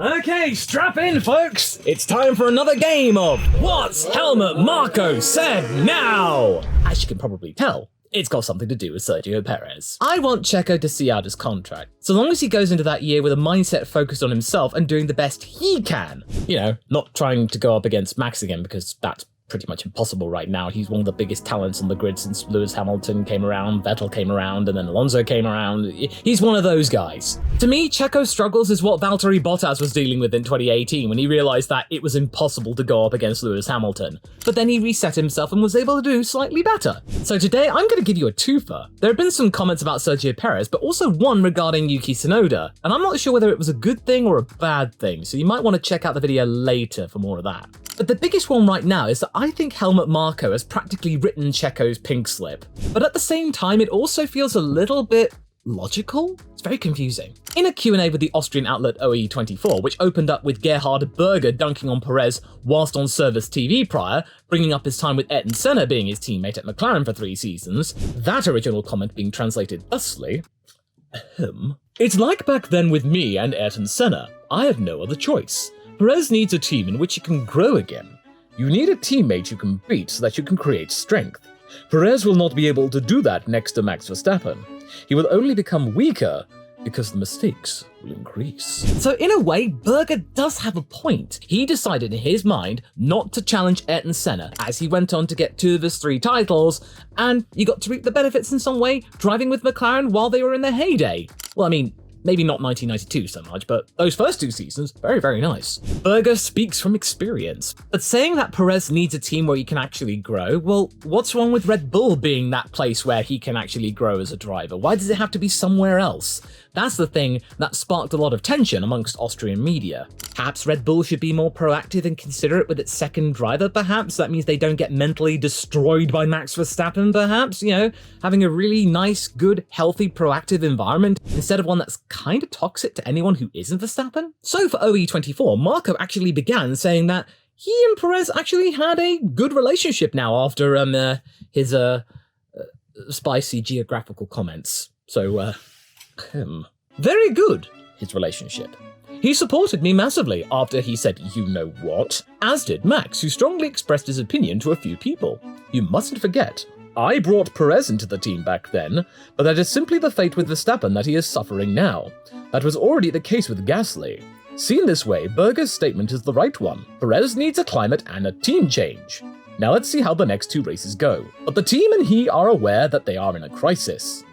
Okay, strap in, folks. It's time for another game of What's Helmut Marko Said Now? As you can probably tell, it's got something to do with Sergio Perez. I want Checo to see out his contract, so long as he goes into that year with a mindset focused on himself and doing the best he can. You know, not trying to go up against Max again, because that's pretty much impossible right now. He's one of the biggest talents on the grid since Lewis Hamilton came around, Vettel came around, and then Alonso came around. He's one of those guys. To me, Checo's struggles is what Valtteri Bottas was dealing with in 2018 when he realized that it was impossible to go up against Lewis Hamilton. But then he reset himself and was able to do slightly better. So today, I'm going to give you a twofer. There have been some comments about Sergio Perez, but also one regarding Yuki Tsunoda, and I'm not sure whether it was a good thing or a bad thing, so you might want to check out the video later for more of that. But the biggest one right now is that I think Helmut Marko has practically written Checo's pink slip. But at the same time, it also feels a little bit logical? It's very confusing. In a Q&A with the Austrian outlet OE24, which opened up with Gerhard Berger dunking on Perez whilst on service TV prior, bringing up his time with Ayrton Senna being his teammate at McLaren for 3 seasons, that original comment being translated thusly, "It's like back then with me and Ayrton Senna. I had no other choice. Perez needs a team in which he can grow again. You need a teammate you can beat so that you can create strength. Perez will not be able to do that next to Max Verstappen. He will only become weaker because the mistakes will increase." So in a way, Berger does have a point. He decided in his mind not to challenge Ayrton Senna as he went on to get 2 of his 3 titles, and you got to reap the benefits in some way, driving with McLaren while they were in their heyday. Well, I mean, maybe not 1992 so much, but those first 2 seasons, very, very nice. Berger speaks from experience. But saying that Perez needs a team where he can actually grow, well, what's wrong with Red Bull being that place where he can actually grow as a driver? Why does it have to be somewhere else? That's the thing that sparked a lot of tension amongst Austrian media. Perhaps Red Bull should be more proactive and considerate with its second driver, perhaps? That means they don't get mentally destroyed by Max Verstappen, perhaps? You know, having a really nice, good, healthy, proactive environment instead of one that's kind of toxic to anyone who isn't Verstappen? So for OE24, Marko actually began saying that he and Perez actually had a good relationship now after his spicy geographical comments. So, very good, his relationship. He supported me massively after he said you know what, as did Max, who strongly expressed his opinion to a few people. You mustn't forget, I brought Perez into the team back then, but that is simply the fate with Verstappen that he is suffering now. That was already the case with Gasly. Seen this way, Berger's statement is the right one. Perez needs a climate and a team change. Now let's see how the next 2 races go. But the team and he are aware that they are in a crisis.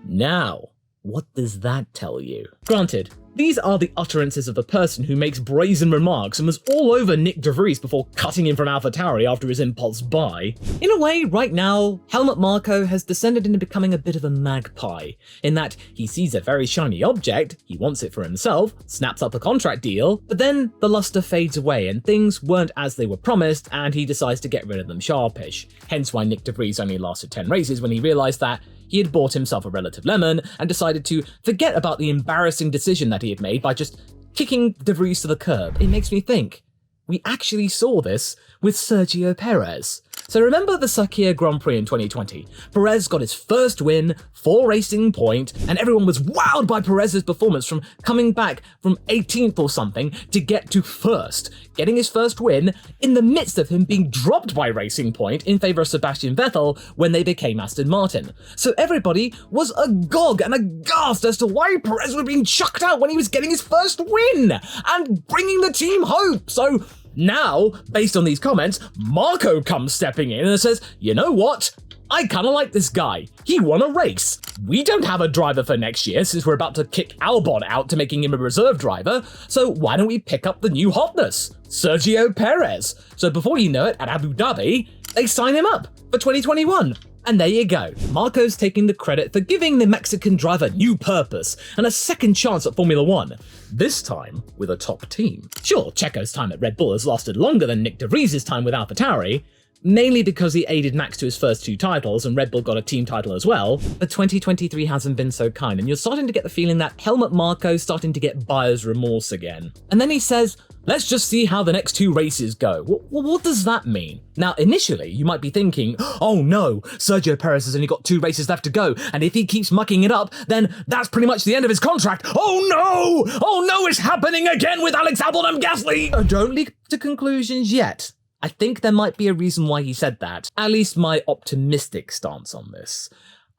Now, what does that tell you? Granted, these are the utterances of the person who makes brazen remarks and was all over Nick de Vries before cutting him from Alphatauri after his impulse buy. In a way, right now, Helmut Marko has descended into becoming a bit of a magpie, in that he sees a very shiny object, he wants it for himself, snaps up a contract deal, but then the luster fades away and things weren't as they were promised and he decides to get rid of them sharpish. Hence why Nick de Vries only lasted 10 races when he realised that he had bought himself a relative lemon and decided to forget about the embarrassing decision that he had made by just kicking de Vries to the curb. It makes me think, we actually saw this with Sergio Perez. So remember the Qatar Grand Prix in 2020? Perez got his first win, 4 racing point, and everyone was wowed by Perez's performance from coming back from 18th or something to get to 1st, getting his first win in the midst of him being dropped by Racing Point in favour of Sebastian Vettel when they became Aston Martin. So everybody was agog and aghast as to why Perez was being chucked out when he was getting his first win and bringing the team hope. So now, based on these comments, Marko comes stepping in and says, you know what? I kinda like this guy. He won a race. We don't have a driver for next year since we're about to kick Albon out to making him a reserve driver, so why don't we pick up the new hotness, Sergio Perez? So before you know it, at Abu Dhabi, they sign him up for 2021. And there you go. Marko's taking the credit for giving the Mexican driver new purpose and a second chance at Formula 1, this time with a top team. Sure, Checo's time at Red Bull has lasted longer than Nick de Vries' time with Alphatauri, mainly because he aided Max to his first 2 titles and Red Bull got a team title as well, but 2023 hasn't been so kind, and you're starting to get the feeling that Helmut Marko's starting to get buyer's remorse again. And then he says, let's just see how the next 2 races go. Well, what does that mean? Now, initially, you might be thinking, oh no, Sergio Perez has only got 2 races left to go, and if he keeps mucking it up, then that's pretty much the end of his contract. Oh no! Oh no, it's happening again with Alex Albon and Gasly! Don't leap to conclusions yet. I think there might be a reason why he said that, at least my optimistic stance on this.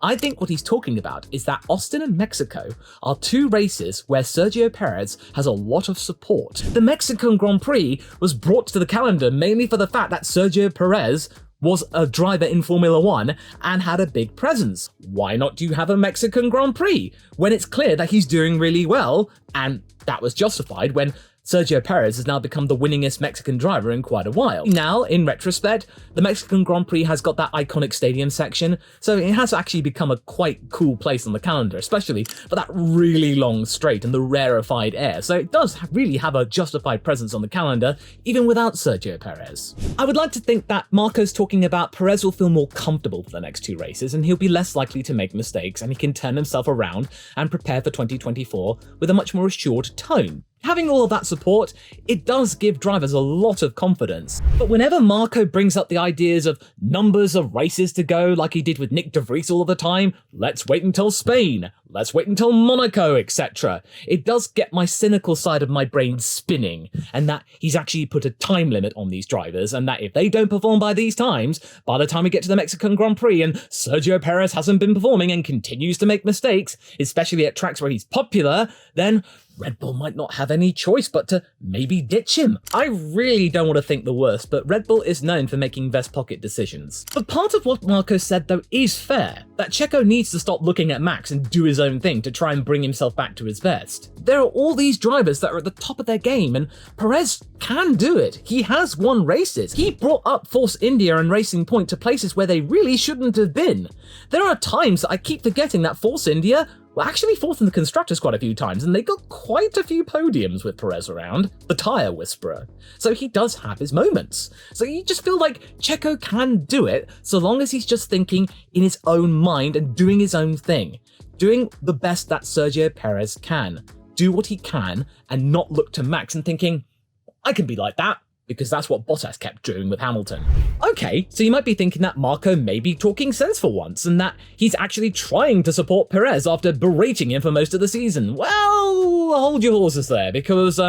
I think what he's talking about is that Austin and Mexico are 2 races where Sergio Perez has a lot of support. The Mexican Grand Prix was brought to the calendar mainly for the fact that Sergio Perez was a driver in Formula 1 and had a big presence. Why not do you have a Mexican Grand Prix when it's clear that he's doing really well? And that was justified when Sergio Perez has now become the winningest Mexican driver in quite a while. Now, in retrospect, the Mexican Grand Prix has got that iconic stadium section, so it has actually become a quite cool place on the calendar, especially for that really long straight and the rarefied air, so it does really have a justified presence on the calendar, even without Sergio Perez. I would like to think that Marko's talking about Perez will feel more comfortable for the next 2 races, and he'll be less likely to make mistakes, and he can turn himself around and prepare for 2024 with a much more assured tone. Having all of that support, it does give drivers a lot of confidence. But whenever Marko brings up the ideas of numbers of races to go, like he did with Nick de Vries all the time, let's wait until Spain, let's wait until Monaco, etc., it does get my cynical side of my brain spinning, and that he's actually put a time limit on these drivers, and that if they don't perform by these times, by the time we get to the Mexican Grand Prix and Sergio Perez hasn't been performing and continues to make mistakes, especially at tracks where he's popular, then Red Bull might not have any choice but to maybe ditch him. I really don't want to think the worst, but Red Bull is known for making vest pocket decisions. But part of what Marko said though is fair, that Checo needs to stop looking at Max and do his own thing to try and bring himself back to his best. There are all these drivers that are at the top of their game, and Perez can do it. He has won races. He brought up Force India and Racing Point to places where they really shouldn't have been. There are times that I keep forgetting that Force India were actually 4th in the Constructors quite a few times, and they got quite a few podiums with Perez around, the tyre whisperer. So he does have his moments. So you just feel like Checo can do it, so long as he's just thinking in his own mind and doing his own thing. Doing the best that Sergio Perez can. Do what he can, and not look to Max and thinking, I can be like that, because that's what Bottas kept doing with Hamilton. Okay, so you might be thinking that Marko may be talking sense for once, and that he's actually trying to support Perez after berating him for most of the season. Well, hold your horses there, because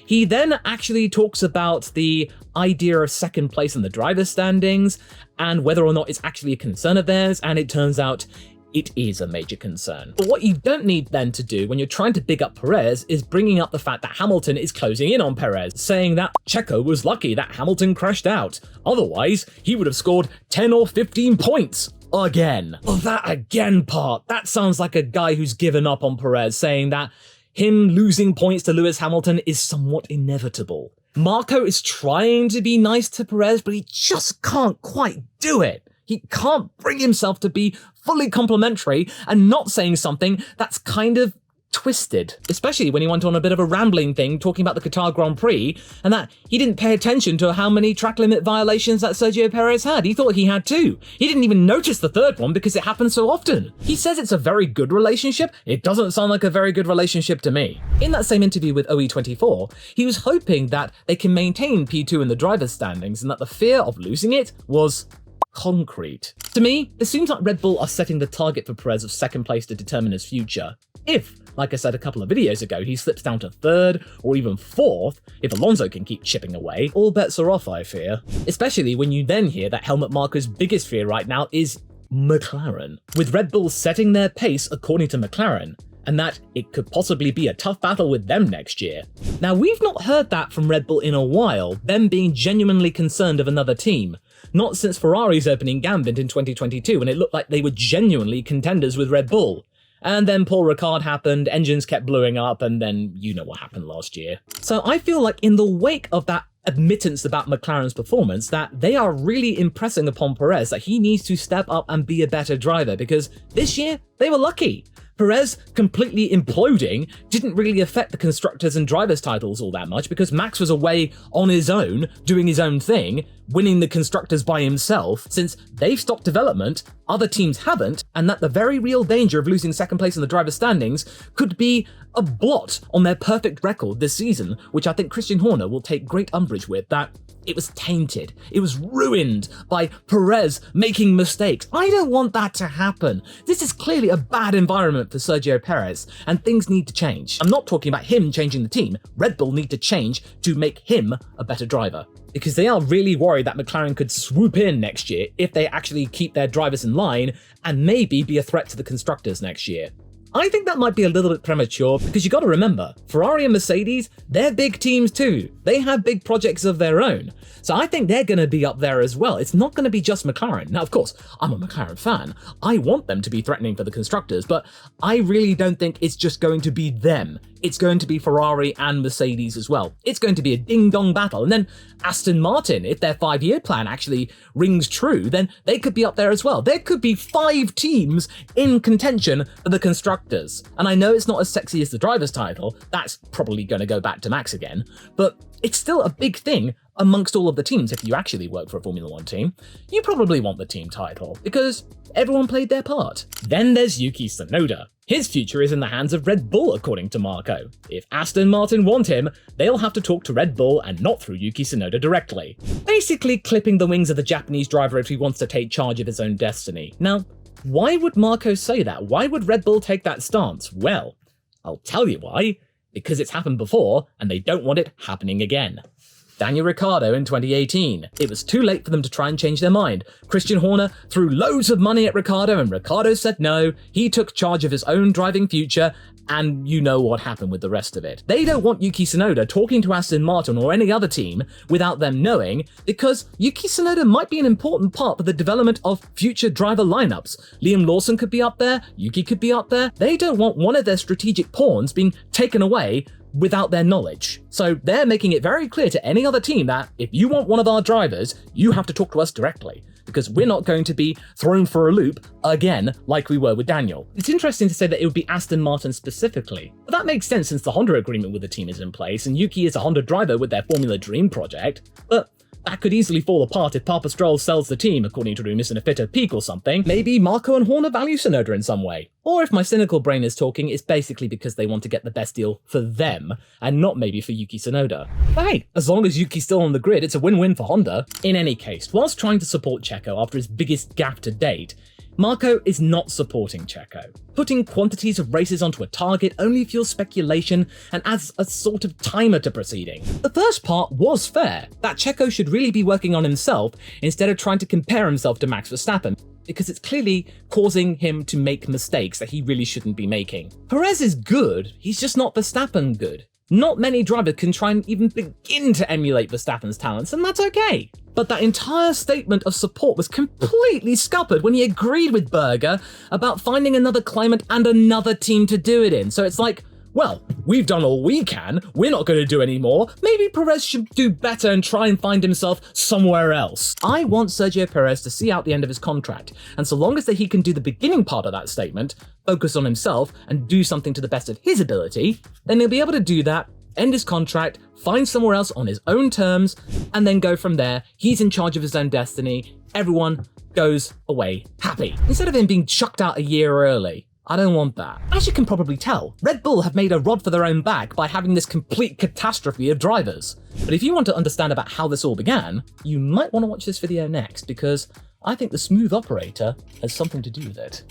he then actually talks about the idea of second place in the driver's standings, and whether or not it's actually a concern of theirs, and it turns out it is a major concern. But what you don't need then to do when you're trying to big up Perez is bringing up the fact that Hamilton is closing in on Perez, saying that Checo was lucky that Hamilton crashed out. Otherwise, he would have scored 10 or 15 points. Again. Oh, that again part. That sounds like a guy who's given up on Perez, saying that him losing points to Lewis Hamilton is somewhat inevitable. Marko is trying to be nice to Perez, but he just can't quite do it. He can't bring himself to be fully complimentary and not saying something that's kind of twisted, especially when he went on a bit of a rambling thing talking about the Qatar Grand Prix and that he didn't pay attention to how many track limit violations that Sergio Perez had. He thought he had 2. He didn't even notice the 3rd one because it happens so often. He says it's a very good relationship. It doesn't sound like a very good relationship to me. In that same interview with OE24, he was hoping that they can maintain P2 in the driver's standings and that the fear of losing it was concrete. To me, it seems like Red Bull are setting the target for Perez of 2nd place to determine his future. If, like I said a couple of videos ago, he slips down to 3rd or even 4th, if Alonso can keep chipping away, all bets are off, I fear. Especially when you then hear that Helmut Marko's biggest fear right now is McLaren. With Red Bull setting their pace according to McLaren, and that it could possibly be a tough battle with them next year. Now, we've not heard that from Red Bull in a while, them being genuinely concerned of another team. Not since Ferrari's opening gambit in 2022, when it looked like they were genuinely contenders with Red Bull. And then Paul Ricard happened, engines kept blowing up, and then you know what happened last year. So I feel like in the wake of that admittance about McLaren's performance, that they are really impressing upon Perez that he needs to step up and be a better driver, because this year they were lucky. Perez completely imploding didn't really affect the constructors and drivers titles all that much because Max was away on his own, doing his own thing, winning the constructors by himself. Since they've stopped development, other teams haven't, and that the very real danger of losing second place in the driver standings could be a blot on their perfect record this season, which I think Christian Horner will take great umbrage with, that it was tainted. It was ruined by Perez making mistakes. I don't want that to happen. This is clearly a bad environment for Sergio Perez, and things need to change. I'm not talking about him changing the team. Red Bull need to change to make him a better driver, because they are really worried that McLaren could swoop in next year if they actually keep their drivers in line and maybe be a threat to the constructors next year. I think that might be a little bit premature because you got to remember, Ferrari and Mercedes, they're big teams too. They have big projects of their own. So I think they're going to be up there as well. It's not going to be just McLaren. Now, of course, I'm a McLaren fan. I want them to be threatening for the constructors, but I really don't think it's just going to be them. It's going to be Ferrari and Mercedes as well. It's going to be a ding-dong battle. And then Aston Martin, if their 5-year plan actually rings true, then they could be up there as well. There could be 5 teams in contention for the constructors. And I know it's not as sexy as the driver's title. That's probably going to go back to Max again. But it's still a big thing amongst all of the teams. If you actually work for a Formula 1 team, you probably want the team title because everyone played their part. Then there's Yuki Tsunoda. His future is in the hands of Red Bull, according to Marko. If Aston Martin want him, they'll have to talk to Red Bull and not through Yuki Tsunoda directly. Basically clipping the wings of the Japanese driver if he wants to take charge of his own destiny. Now, why would Marko say that? Why would Red Bull take that stance? Well, I'll tell you why. Because it's happened before, and they don't want it happening again. Daniel Ricciardo in 2018. It was too late for them to try and change their mind. Christian Horner threw loads of money at Ricciardo, and Ricciardo said no. He took charge of his own driving future, and you know what happened with the rest of it. They don't want Yuki Tsunoda talking to Aston Martin or any other team without them knowing, because Yuki Tsunoda might be an important part for the development of future driver lineups. Liam Lawson could be up there, Yuki could be up there. They don't want one of their strategic pawns being taken away without their knowledge. So they're making it very clear to any other team that if you want one of our drivers, you have to talk to us directly, because we're not going to be thrown for a loop again like we were with Daniel. It's interesting to say that it would be Aston Martin specifically, but that makes sense since the Honda agreement with the team is in place and Yuki is a Honda driver with their Formula Dream project, but that could easily fall apart if Papa Stroll sells the team, according to rumours, in a fit of peak or something. Maybe Marko and Horner value Tsunoda in some way. Or if my cynical brain is talking, it's basically because they want to get the best deal for them, and not maybe for Yuki Tsunoda. But hey, as long as Yuki's still on the grid, it's a win-win for Honda. In any case, whilst trying to support Checo after his biggest gaffe to date, Marko is not supporting Checo. Putting quantities of races onto a target only fuels speculation and adds a sort of timer to proceeding. The first part was fair, that Checo should really be working on himself instead of trying to compare himself to Max Verstappen, because it's clearly causing him to make mistakes that he really shouldn't be making. Perez is good, he's just not Verstappen good. Not many drivers can try and even begin to emulate Verstappen's talents, and that's okay. But that entire statement of support was completely scuppered when he agreed with Berger about finding another climate and another team to do it in. So it's like, well, we've done all we can, we're not going to do any more. Maybe Perez should do better and try and find himself somewhere else. I want Sergio Perez to see out the end of his contract, and so long as he can do the beginning part of that statement, focus on himself and do something to the best of his ability, then he'll be able to do that, end his contract, find somewhere else on his own terms, and then go from there. He's in charge of his own destiny. Everyone goes away happy, instead of him being chucked out a year early. I don't want that. As you can probably tell, Red Bull have made a rod for their own back by having this complete catastrophe of drivers. But if you want to understand about how this all began, you might want to watch this video next, because I think the smooth operator has something to do with it.